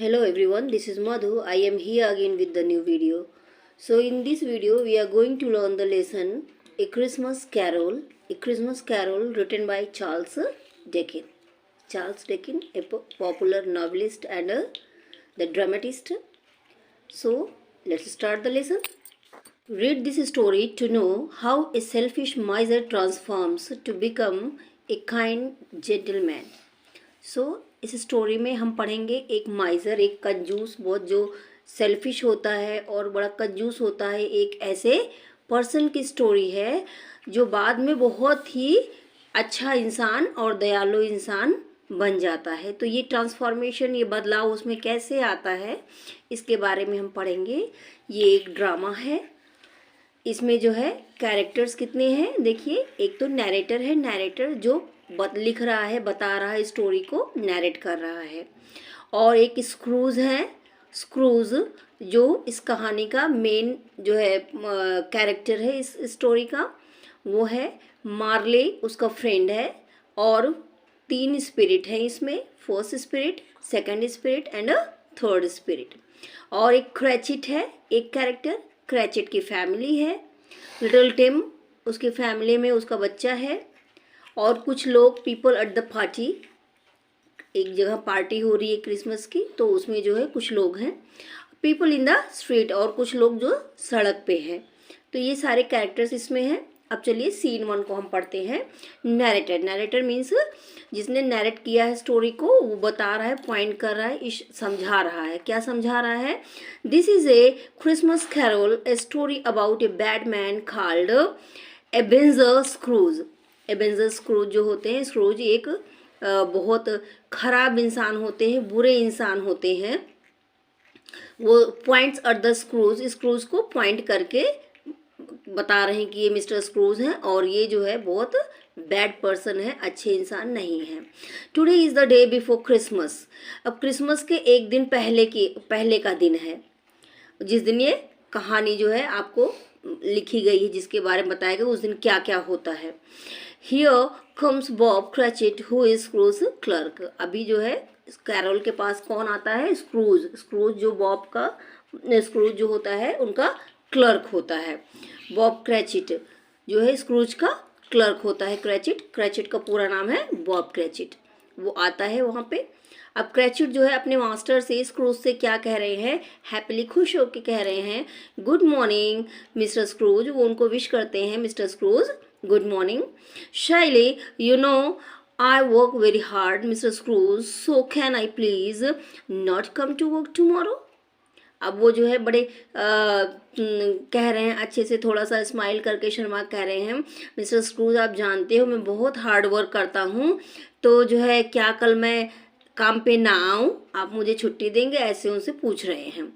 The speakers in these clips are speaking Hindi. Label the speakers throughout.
Speaker 1: Hello everyone, this is Madhu. I am here again with the new video. So in this video we are going to learn the lesson A Christmas Carol. A Christmas Carol written by Charles Dickens. Charles Dickens, a popular novelist and the dramatist. So let's start the lesson. Read this story to know how a selfish miser transforms to become a kind gentleman. इस स्टोरी में हम पढ़ेंगे एक माइजर, एक कंजूस, बहुत जो सेल्फिश होता है और बड़ा कंजूस होता है, एक ऐसे पर्सन की स्टोरी है जो बाद में बहुत ही अच्छा इंसान और दयालु इंसान बन जाता है। तो ये ट्रांसफॉर्मेशन, ये बदलाव उसमें कैसे आता है, इसके बारे में हम पढ़ेंगे। ये एक ड्रामा है। इसमें जो है कैरेक्टर्स कितने हैं देखिए। एक तो नैरेटर है, नैरेटर जो लिख रहा है, बता रहा है, स्टोरी को नैरेट कर रहा है। और एक स्क्रूज है, स्क्रूज जो इस कहानी का मेन जो है कैरेक्टर है इस स्टोरी का, वो है मार्ले, उसका फ्रेंड है। और 3 स्पिरिट हैं इसमें, first spirit, second spirit and third spirit. और एक क्रैचिट है, एक कैरेक्टर, क्रैचिट की फैमिली है। लिटिल टिम, उसकी फैमिली में उसका बच्चा है। और कुछ लोग, पीपल एट द पार्टी, एक जगह पार्टी हो रही है क्रिसमस की, तो उसमें जो है कुछ लोग हैं। पीपल इन द स्ट्रीट, और कुछ लोग जो सड़क पे हैं। तो ये सारे कैरेक्टर्स इसमें हैं। अब चलिए सीन 1 को हम पढ़ते हैं। नैरेटर, नैरेटर मीन्स जिसने नैरेट किया है स्टोरी को, वो बता रहा है, पॉइंट कर रहा है, समझा रहा है। क्या समझा रहा है? This is a Christmas carol, a story about a bad man called Ebenezer Scrooge. Ebenezer Scrooge जो होते हैं, स्क्रूज एक बहुत खराब इंसान होते हैं, बुरे इंसान होते हैं। वो points at the Scrooge, Scrooge को पॉइंट करके बता रहे हैं कि ये मिस्टर स्क्रूज हैं और ये जो है बहुत बैड पर्सन है, अच्छे इंसान नहीं है। Today is the day before Christmas. अब क्रिसमस के एक दिन पहले का दिन है, जिस दिन ये कहानी जो है आपको लिखी गई है, जिसके बारे में बताया गया उस दिन क्या क्या होता है। Here comes Bob Cratchit who is Scrooge clerk. अभी जो है कैरोल के पास कौन आता है? स्क्रूज। स्क्रूज जो बॉब का, स्क्रूज जो होता है उनका क्लर्क होता है। बॉब क्रैचिट जो है स्क्रूज का क्लर्क होता है। क्रैचिट, क्रैचिट का पूरा नाम है बॉब क्रैचिट। वो आता है वहाँ पे। अब क्रैचिट जो है अपने मास्टर से, स्क्रूज से क्या कह रहे हैं? हैप्पीली, खुश होकर कह रहे हैं, गुड मॉर्निंग मिस्टर स्क्रूज। वो उनको विश करते हैं, मिस्टर स्क्रूज गुड मॉर्निंग। शायली, you know I work very hard mister Scrooge, so can I please not come to work tomorrow. अब वो जो है बड़े कह रहे हैं अच्छे से, थोड़ा सा स्माइल करके शर्मा कह रहे हैं, मिस्टर स्क्रूज आप जानते हो मैं बहुत हार्ड वर्क करता हूँ, तो जो है क्या कल मैं काम पे ना आऊँ, आप मुझे छुट्टी देंगे? ऐसे उनसे पूछ रहे हैं।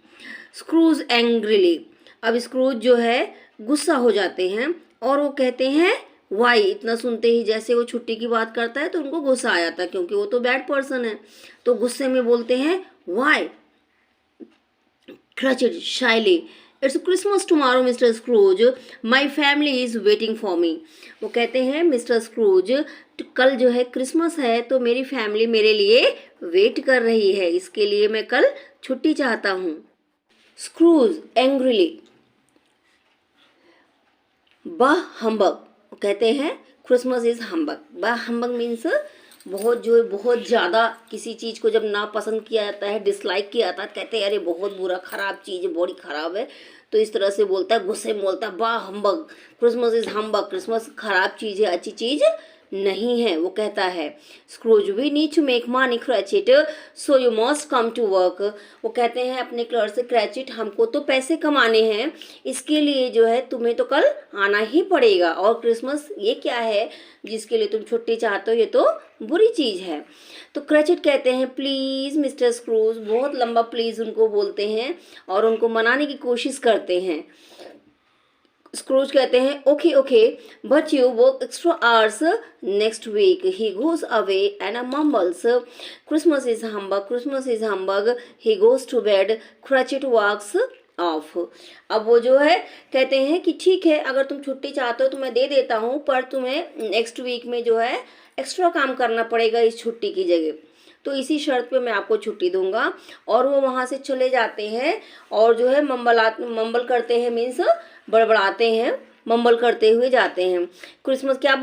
Speaker 1: स्क्रूज एंग्रीली, अब स्क्रूज जो है गुस्सा हो जाते हैं और वो कहते हैं वाई। इतना सुनते ही जैसे वो छुट्टी की बात करता है तो उनको गुस्सा आ जाता है, क्योंकि वो तो बैड पर्सन है। तो गुस्से में बोलते हैं Y. Cratchit shyly, it's Christmas tomorrow Mr. Scrooge, my family is waiting for me। वो कहते हैं मिस्टर स्क्रूज कल जो है क्रिसमस है तो मेरी फैमिली मेरे लिए वेट कर रही है, इसके लिए मैं कल छुट्टी चाहता हूँ। स्क्रूज एंग्रीली, बाह हम्बग, कहते हैं क्रिसमस इज हम्बग। बाह हम्बग मीन्स बहुत जो है बहुत ज़्यादा किसी चीज़ को जब ना पसंद किया जाता है, डिसलाइक किया जाता है, कहते हैं अरे बहुत बुरा, ख़राब चीज़ है, बड़ी ख़राब है, तो इस तरह से बोलता है, गुस्से में बोलता है वाह हम्बग, क्रिसमस इज़ हम्बग, क्रिसमस ख़राब चीज़ है, अच्छी चीज़ नहीं है। वो कहता है Scrooge we need to make money Cratchit so you must come to work. वो कहते हैं अपने क्लर्क से, क्रैचिट हमको तो पैसे कमाने हैं, इसके लिए जो है तुम्हें तो कल आना ही पड़ेगा, और क्रिसमस ये क्या है जिसके लिए तुम छुट्टी चाहते हो, ये तो बुरी चीज़ है। तो क्रैचिट कहते हैं प्लीज़ मिस्टर स्क्रूज, बहुत लंबा प्लीज़ उनको बोलते हैं और उनको मनाने की कोशिश करते हैं। स्क्रूज कहते हैं okay okay but you work extra hours next week. He goes away and mumbles Christmas is humbug, Christmas is humbug, he goes to bed, Cratchit walks off. अब वो जो है कहते हैं कि ठीक है, अगर तुम छुट्टी चाहते हो तो मैं दे देता हूँ, पर तुम्हें नेक्स्ट वीक में जो है एक्स्ट्रा काम करना पड़ेगा इस छुट्टी की जगह। तो इसी शर्त पे मैं आपको छुट्टी दूंगा। और वो वहाँ से चले जाते हैं और जो है मम्बल करते हैं, मीन्स बड़बड़ाते हैं, मम्बल करते हुए जाते हैं। क्रिसमस क्या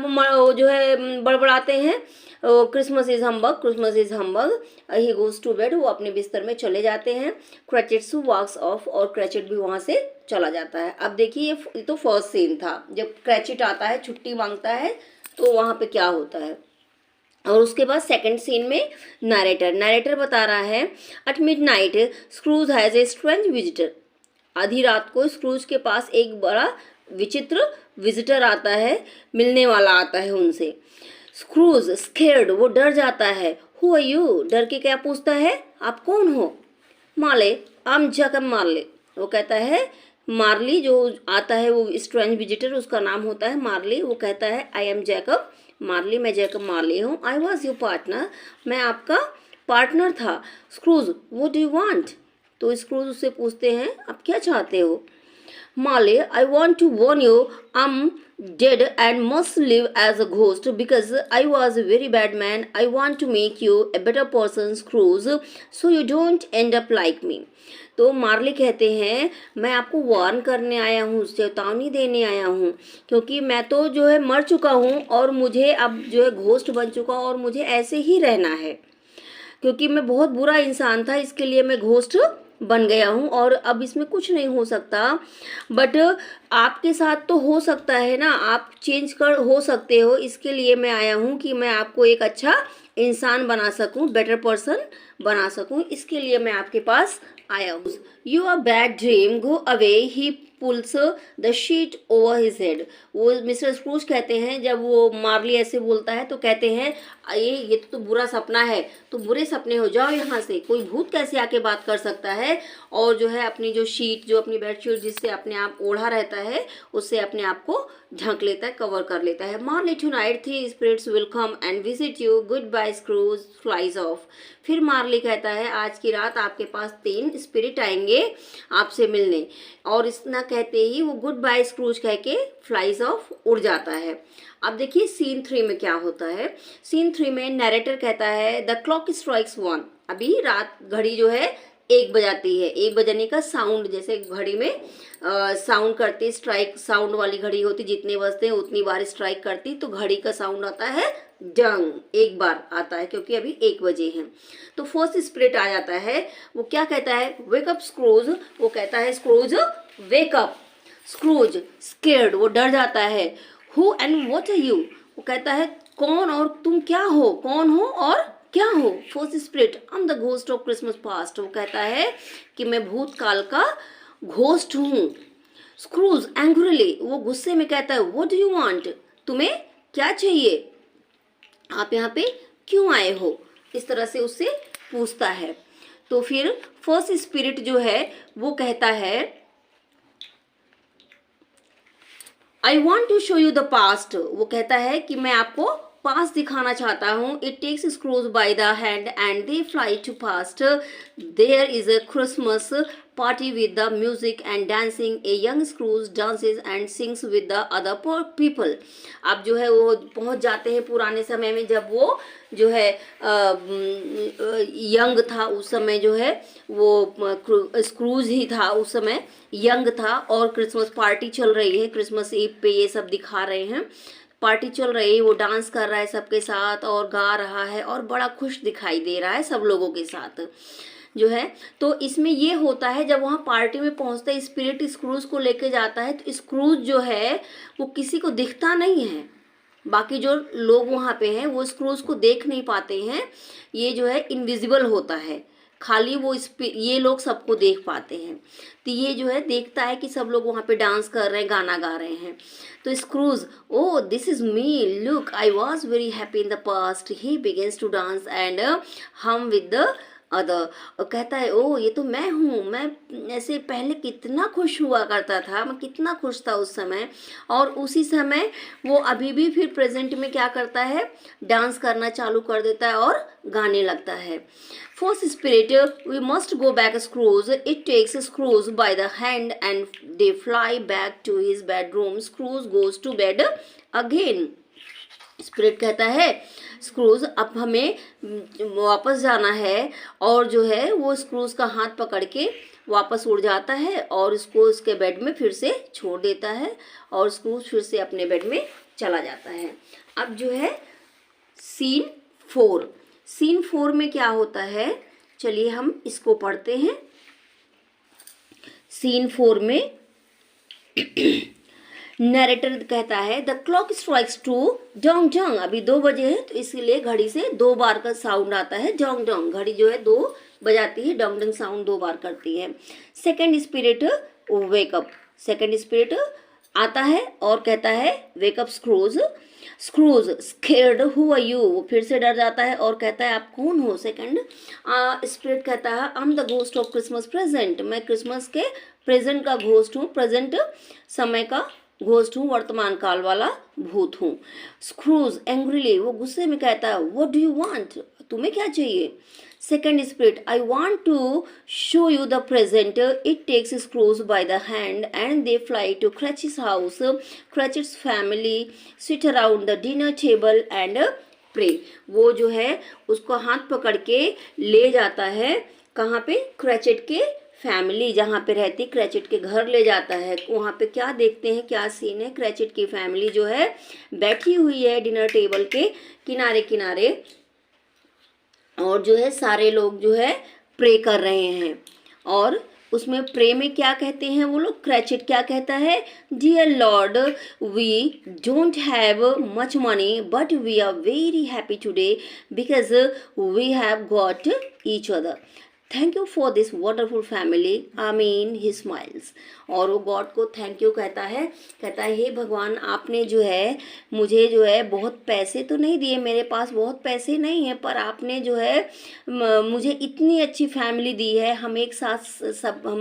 Speaker 1: जो है बड़बड़ाते हैं, Christmas is humbug, Christmas is humbug, he goes to bed, वो अपने बिस्तर में चले जाते हैं। क्रैचेट्स वॉक्स ऑफ, और क्रैचेट भी वहाँ से चला जाता है। अब देखिए ये तो फर्स्ट सीन था, जब क्रैचेट आता है छुट्टी मांगता है तो वहाँ पे क्या होता है। और उसके बाद सेकंड सीन में नरेटर बता रहा है, at midnight Scrooge has a strange visitor, आधी रात को स्क्रूज के पास एक बड़ा विचित्र विजिटर आता है, मिलने वाला आता है उनसे। स्क्रूज स्केर्ड, वो डर जाता है। हु आर यू, डर के क्या पूछता है, आप कौन हो। मार्ले, आई एम जैकब मार्ले, वो कहता है, मार्ली जो आता है वो स्ट्रेंज विजिटर, उसका नाम होता है मार्ली। वो कहता है आई एम जैकब मार्ली, मैं जैकब मार्ली हूँ। आई वॉज योर पार्टनर, मैं आपका पार्टनर था। Scrooge what do you want, तो स्क्रूज उससे पूछते हैं आप क्या चाहते हो। Marley, I want to warn you, I am dead and must live as a ghost because I was a very bad man. I want to make you a better person, Scrooge, so you don't end up like me. तो मार्ली कहते हैं मैं आपको वार्न करने आया हूँ, चेतावनी देने आया हूँ, क्योंकि मैं तो जो है मर चुका हूँ और मुझे अब जो है घोस्ट बन चुका और मुझे ऐसे ही रहना है, क्योंकि मैं बहुत बुरा इंसान था, इसके लिए मैं घोस्ट बन गया हूँ और अब इसमें कुछ नहीं हो सकता। बट आपके साथ तो हो सकता है ना, आप चेंज कर हो सकते हो, इसके लिए मैं आया हूँ कि मैं आपको एक अच्छा इंसान बना सकूँ, बेटर पर्सन बना सकूँ, इसके लिए मैं आपके पास आया हूँ। You are bad dream, go away, he pulls the sheet over his head. वो मिस्टर स्क्रूज कहते हैं, जब वो मार्ली ऐसे बोलता है तो कहते हैं ये तो बुरा सपना है, तो बुरे सपने हो जाओ यहाँ से, कोई भूत कैसे आके बात कर सकता है। और जो है अपनी जो शीट, जो अपनी बेडशीट जिससे अपने आप ओढ़ा रहता है, उससे अपने आप को ढक लेता है, कवर कर लेता है। Marley tonight 3 spirits will come and visit you, good bye Scrooge, flies off. फिर मार्ली कहता है आज की रात आपके पास 3 स्पिरिट आएंगे आपसे मिलने, और इतना कहते ही वो गुड बाय स्क्रूज कह के फ्लाइज ऑफ उड़ जाता है। अब देखिए सीन 3 में क्या होता है। सीन 3 में नरेटर कहता है द क्लॉक स्ट्राइक्स 1, अभी रात घड़ी जो है 1 बजाती है। 1 बजने का साउंड, जैसे घड़ी में साउंड करती, स्ट्राइक साउंड वाली घड़ी होती, जितने बजते हैं उतनी बार स्ट्राइक करती, तो घड़ी का साउंड आता है डंग, 1 बार आता है, क्योंकि अभी 1 बजे हैं। तो फर्स्ट स्पिरिट आ जाता है, वो क्या कहता है, वेक अप स्क्रूज, वो कहता है Scrooge wake up. Scrooge scared, वो डर जाता है। Who and what are you, वो कहता है कौन और तुम क्या हो, कौन हो और क्या हो। First spirit, I am the ghost of Christmas past, वो कहता है कि मैं भूतकाल का घोस्ट हूँ। स्क्रूज एंग्रीली, वो गुस्से में कहता है व्हाट डू यू वांट, तुम्हें क्या चाहिए, आप यहाँ पे क्यों आए हो, इस तरह से उससे पूछता है। तो फिर फर्स्ट स्पिरिट जो है वो कहता है I want to show you the past, वो कहता है कि मैं आपको पास्ट दिखाना चाहता हूँ। It takes Scrooge by the hand and they fly to past, there is a Christmas party with the music and dancing, a young Scrooge dances and sings with the other people. अब जो है वो पहुंच जाते हैं पुराने समय में, जब वो जो है यंग था उस समय, जो है वो स्क्रूज ही था उस समय, यंग था, और क्रिसमस पार्टी चल रही है, क्रिसमस ईव पे ये सब दिखा रहे हैं, पार्टी चल रही है, वो डांस कर रहा है सबके साथ और गा रहा है और बड़ा खुश दिखाई दे रहा है सब लोगों के साथ जो है। तो इसमें ये होता है जब वहाँ पार्टी में पहुँचता है, स्पिरिट स्क्रूज को लेके जाता है, तो स्क्रूज जो है वो किसी को दिखता नहीं है, बाकी जो लोग वहाँ पे हैं वो स्क्रूज को देख नहीं पाते हैं, ये जो है इनविजिबल होता है, खाली वो ये लोग सबको देख पाते हैं। तो ये जो है देखता है कि सब लोग वहाँ पे डांस कर रहे हैं, गाना गा रहे हैं। तो Scrooge, oh this is me, look I was very happy in the past, he begins to dance and hum with the other, और कहता है ओ ये तो मैं हूँ, मैं ऐसे पहले कितना खुश हुआ करता था, मैं कितना खुश था उस समय, और उसी समय वो अभी भी फिर प्रेजेंट में क्या करता है, डांस करना चालू कर देता है और गाने लगता है। Fourth spirit, we must go back Scrooge. It takes Scrooge by the hand and they fly back to his bedroom. Scrooge goes to bed again. Spirit कहता है स्क्रूज अब हमें वापस जाना है, और जो है वो स्क्रूज का हाथ पकड़ के वापस उड़ जाता है और उसको उसके बेड में फिर से छोड़ देता है और स्क्रूज फिर से अपने बेड में चला जाता है। अब जो है सीन 4 में क्या होता है, चलिए हम इसको पढ़ते हैं। सीन 4 में नरेटर कहता है the clock strikes 2 Dong dong, अभी 2 बजे है तो इसलिए घड़ी से 2 बार का साउंड आता है, डोंग डोंग, घड़ी जो है 2 बजाती है, डोंग डोंग साउंड 2 बार करती है। Second spirit wake up, second spirit आता है और कहता है wake up Scrooge scared who are you, वो फिर से डर जाता है और कहता है आप कौन हो। सेकंड स्पिरिट कहता है I am the ghost of Christmas present, मैं क्रिसमस के प्रेजेंट का घोस्ट हूँ, प्रेजेंट समय का घोस्ट हूँ, वर्तमान काल वाला भूत हूँ। स्क्रूज एंग्रीली, वो गुस्से में कहता है व्हाट डू यू वांट, तुम्हें क्या चाहिए। Second spirit I want to show you the present, it takes Scrooge by the hand and they fly to Cratchit's house, Cratchit's family sit around the dinner table and pray, वो जो है उसको हाथ पकड़ के ले जाता है, कहाँ पे, क्रचेट के फैमिली जहाँ पे रहती, क्रैचेट के घर ले जाता है। वहाँ पे क्या देखते हैं, क्या सीन है, क्रैचेट की फैमिली जो है बैठी हुई है डिनर टेबल के किनारे किनारे और जो है सारे लोग जो है प्रे कर रहे हैं। और उसमें प्रे में क्या कहते हैं वो लोग, क्रैचेट क्या कहता है, dear lord we don't have much money but we are very happy today because we have got each other, thank you for this wonderful family, I mean he smiles. और वो गॉड को थैंक यू कहता है हे भगवान आपने जो है मुझे जो है बहुत पैसे तो नहीं दिए, मेरे पास बहुत पैसे नहीं है, पर आपने जो है मुझे इतनी अच्छी फैमिली दी है, हम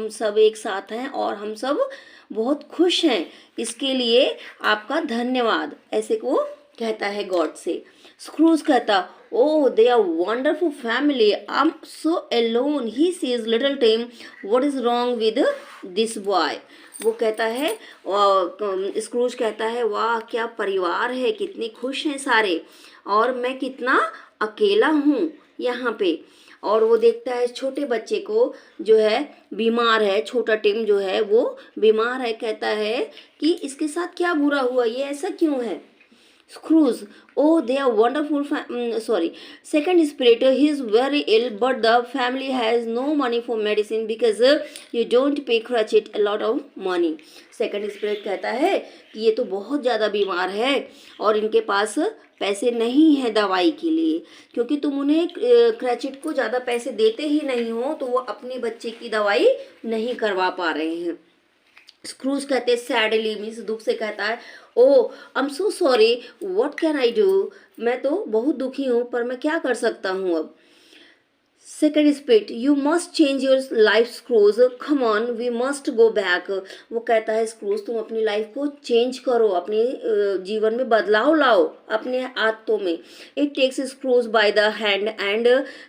Speaker 1: सब एक साथ हैं और हम सब बहुत खुश हैं, इसके लिए आपका धन्यवाद, ऐसे को कहता है गॉड से। स्क्रूज कहता oh they are wonderful family, I'm so alone, he says little Tim what is wrong with this boy, वो कहता है स्क्रूज कहता है वाह क्या परिवार है, कितने खुश हैं सारे और मैं कितना अकेला हूँ यहाँ पे। और वो देखता है छोटे बच्चे को जो है बीमार है, छोटा टिम जो है वो बीमार है, कहता है कि इसके साथ क्या बुरा हुआ, ये ऐसा क्यों है। Screws, oh they are wonderful second spirit, he is very ill but the family has no money for medicine because you don't pay Cratchit a lot of money। Second spirit कहता है कि ये तो बहुत ज़्यादा बीमार है और इनके पास पैसे नहीं है दवाई के लिए, क्योंकि तुम उन्हें क्रैचेट को ज़्यादा पैसे देते ही नहीं हो तो वो अपने बच्चे की दवाई नहीं करवा पा रहे हैं। स्क्रूज कहते सैडली मीन्स दुख से कहता है oh I am so sorry what can I do, मैं तो बहुत दुखी हूँ पर मैं क्या कर सकता हूँ अब। Second spirit you must change your life Scrooge, come on we must go back, वो कहता है स्क्रूज तुम अपनी लाइफ को चेंज करो, अपने जीवन में बदलाव लाओ अपने आदतों में। It takes Scrooge by the hand and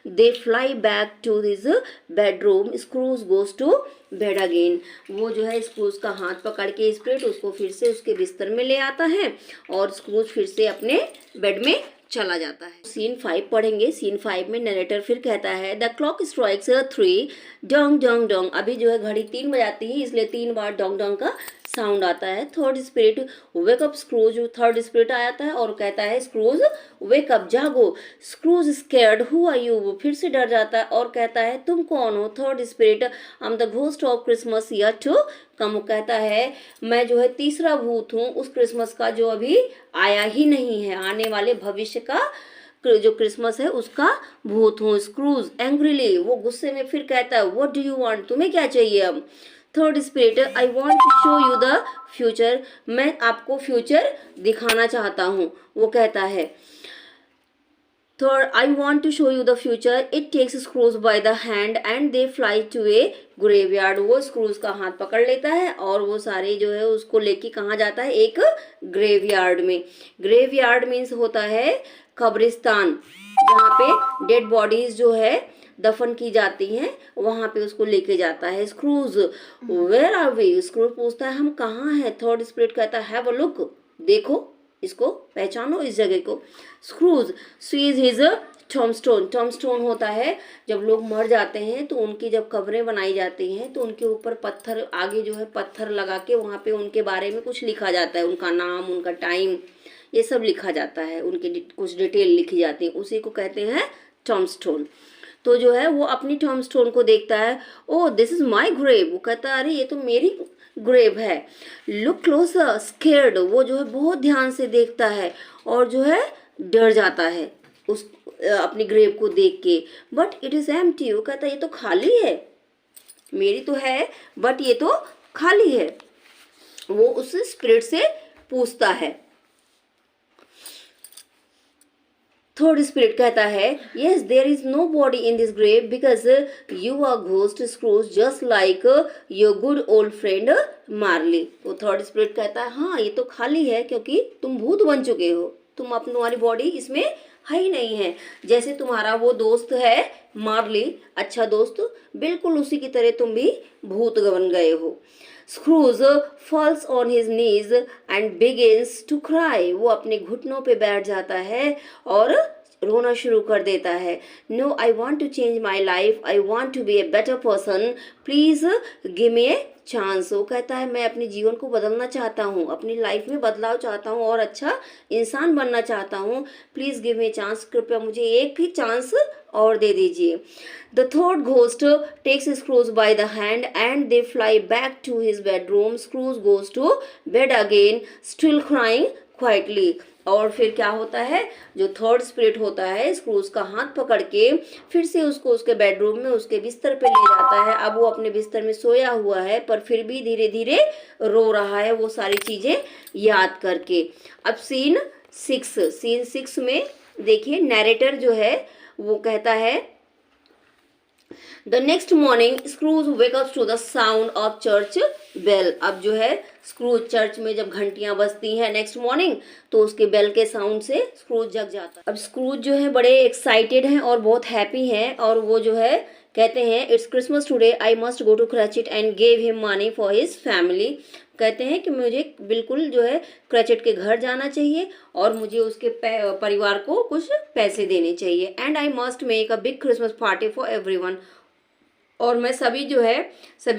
Speaker 1: they fly back to this bedroom, Scrooge goes to bed again, वो जो है स्क्रूज का हाथ पकड़ के स्पिरिट उसको फिर से उसके बिस्तर में ले आता है और स्क्रूज फिर से अपने बेड में चला जाता है। सीन 5 पढ़ेंगे। सीन 5 में नरेटर फिर कहता है the clock strikes 3 dong dong dong, अभी जो है घड़ी 3 बजाती है इसलिए 3 बार डोंग डोंग का साउंड आता है। Third spirit wake up Scrooge, third spirit आता है और कहता है स्क्रूज वेक अप जागो। Scrooge scared who are you, वो फिर से डर जाता है और कहता है तुम कौन हो। Third spirit I am the ghost of Christmas yet to come, कहता है मैं जो है तीसरा भूत हूँ उस क्रिसमस का जो अभी आया ही नहीं है, आने वाले भविष्य का जो क्रिसमस है उसका भूत हूँ। स्क्रूज एंग्रीली, वो गुस्से में फिर कहता है व्हाट डू यू वांट, तुम्हें क्या चाहिए अब। Third spirit I want to show you the future, मैं आपको फ्यूचर दिखाना चाहता हूँ, वो कहता है। Third I want to show you the future, it takes Scrooge by the hand and they fly to a graveyard, वो स्क्रूज का हाथ पकड़ लेता है और वो सारे जो है उसको लेके कहाँ जाता है, एक ग्रेवयार्ड में। ग्रेवयार्ड मीन्स होता है कब्रिस्तान, जहाँ पे डेड बॉडीज जो है दफन की जाती हैं, वहां पे उसको लेके जाता है। Scrooge where are we, Scrooge पूछता है हम कहाँ हैं। थर्ड स्पिरिट कहता है हैव अ लुक, देखो इसको पहचानो इस जगह को। Scrooge sees his tombstone. Tombstone होता है जब लोग मर जाते हैं तो उनकी जब कब्रें बनाई जाती हैं तो उनके ऊपर पत्थर, आगे जो है पत्थर लगा के वहाँ पे उनके बारे में कुछ लिखा जाता है, उनका नाम, उनका टाइम, ये सब लिखा जाता है, उनकी कुछ डिटेल लिखी जाती है, उसी को कहते हैं टॉमस्टोन। तो जो है वो अपनी टॉमस्टोन को देखता है, ओ दिस इज माई ग्रेव, वो कहता है अरे ये तो मेरी ग्रेव है। लुक क्लोजर स्केर्ड, वो जो है बहुत ध्यान से देखता है और जो है डर जाता है उस अपनी ग्रेव को देख के। बट इट इज एम्प्टी, वो कहता है ये तो खाली है, मेरी तो है बट ये तो खाली है। वो उस स्पिरिट से पूछता है। थर्ड स्पिरिट कहता है yes there is no body in this grave because you are ghost Scrooge just like your good old friend Marley. तो थर्ड स्पिरिट कहता है हाँ ये तो खाली है क्योंकि तुम भूत बन चुके हो, तुम्हारी बॉडी इसमें है ही नहीं है। जैसे तुम्हारा वो दोस्त है मार्ली, अच्छा दोस्त, बिल्कुल उसी की तरह तुम भी भूत बन गए हो। Scrooge falls on his knees and begins to cry, वो अपने घुटनों पे बैठ जाता है और रोना शुरू कर देता है। No I want to change my life, I want to be a better person, please give me a chance. वो कहता है मैं अपने जीवन को बदलना चाहता हूँ, अपनी लाइफ में बदलाव चाहता हूँ और अच्छा इंसान बनना चाहता हूँ, please give me a chance, कृपया मुझे एक ही चांस और दे दीजिए। The third ghost takes Scrooge by the hand and they fly back to his bedroom. Scrooge goes to bed again still crying quietly. और फिर क्या होता है, जो थर्ड स्पिरिट होता है स्क्रूज का हाथ पकड़ के फिर से उसको उसके बेडरूम में उसके बिस्तर पे ले जाता है। अब वो अपने बिस्तर में सोया हुआ है पर फिर भी धीरे धीरे रो रहा है वो सारी चीजें याद करके। अब सीन 6 में देखिए नैरेटर जो है वो कहता है the next morning Scrooge wake ups to the sound of church bell. अब जो है स्क्रूज चर्च में जब घंटियां बजती हैं नेक्स्ट मॉर्निंग तो उसके बेल के साउंड से स्क्रूज जग जाता है। अब स्क्रूज जो है बड़े एक्साइटेड हैं और बहुत हैप्पी हैं और वो जो है कहते हैं it's Christmas today I must go to Cratchit and gave him money for his family. कहते हैं कि मुझे बिल्कुल जो है क्रैचेट के घर जाना चाहिए और मुझे उसके परिवार को कुछ पैसे देने चाहिए। And I must make a big Christmas party for everyone, और मैं सभी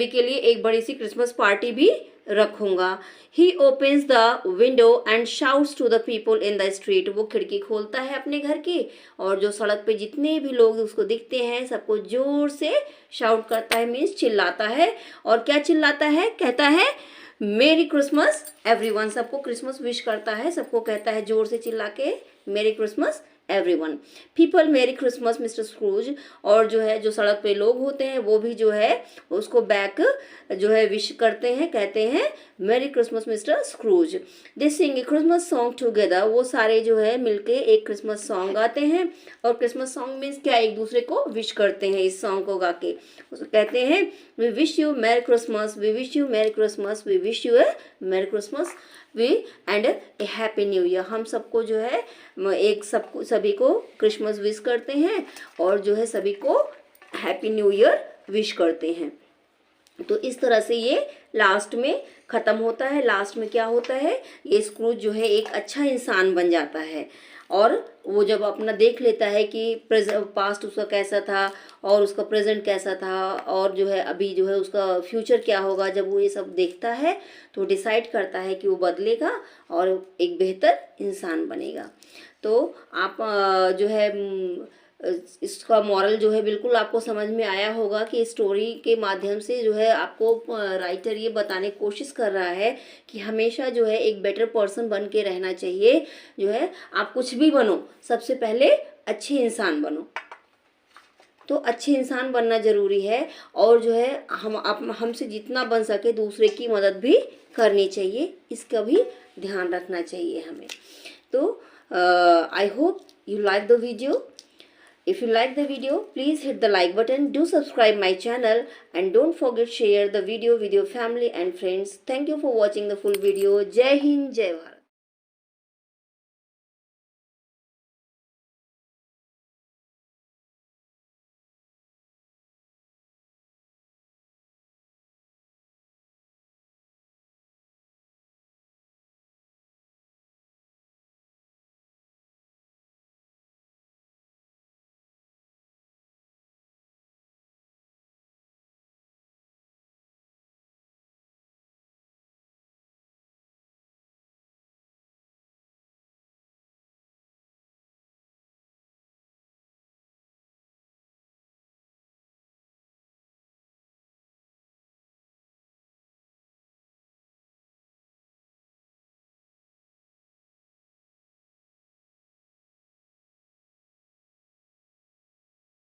Speaker 1: के लिए एक बड़ी सी क्रिसमस पार्टी भी रखूंगा। He opens the window and shouts to the people in the street, वो खिड़की खोलता है अपने घर की और जो सड़क पे जितने भी लोग उसको दिखते हैं सबको जोर से शाउट करता है, मीन्स चिल्लाता है। और क्या चिल्लाता है, कहता है मेरी क्रिसमस एवरीवन, सबको क्रिसमस विश करता है, सबको कहता है जोर से चिल्ला के merry Christmas everyone. People merry Christmas mister Scrooge, और जो है जो सड़क पे लोग होते हैं वो भी जो है उसको बैक जो है विश करते हैं, कहते हैं मेरी क्रिसमस मिस्टर स्क्रूज। दे सिंग ए क्रिसमस सॉन्ग टुगेदर, वो सारे जो है मिलके एक क्रिसमस सॉन्ग गाते हैं। और क्रिसमस सॉन्ग मीन्स क्या, एक दूसरे को विश करते हैं इस सॉन्ग को गा के। कहते हैं we wish you merry Christmas, we wish you merry Christmas, we wish you a merry Christmas we and a happy new year. हम सबको जो है एक सबको सभी को क्रिसमस विश करते हैं और जो है सभी को हैप्पी न्यू ईयर विश करते हैं। तो इस तरह से ये लास्ट में ख़त्म होता है। लास्ट में क्या होता है, ये स्क्रूज जो है एक अच्छा इंसान बन जाता है और वो जब अपना देख लेता है कि पास्ट उसका कैसा था और उसका प्रेजेंट कैसा था और जो है अभी जो है उसका फ्यूचर क्या होगा, जब वो ये सब देखता है तो डिसाइड करता है कि वो बदलेगा और एक बेहतर इंसान बनेगा। तो आप जो है इसका मॉरल जो है बिल्कुल आपको समझ में आया होगा कि स्टोरी के माध्यम से जो है आपको राइटर ये बताने की कोशिश कर रहा है कि हमेशा जो है एक बेटर पर्सन बन के रहना चाहिए। जो है आप कुछ भी बनो, सबसे पहले अच्छे इंसान बनो। तो अच्छे इंसान बनना ज़रूरी है और जो है हमसे जितना बन सके दूसरे की मदद भी करनी चाहिए, इसका भी ध्यान रखना चाहिए हमें। तो I hope you like the video. If you like the video, please hit the like button, do subscribe my channel and don't forget share the video with your family and friends. Thank you for watching the full video. Jai Hind, Jai Bharat.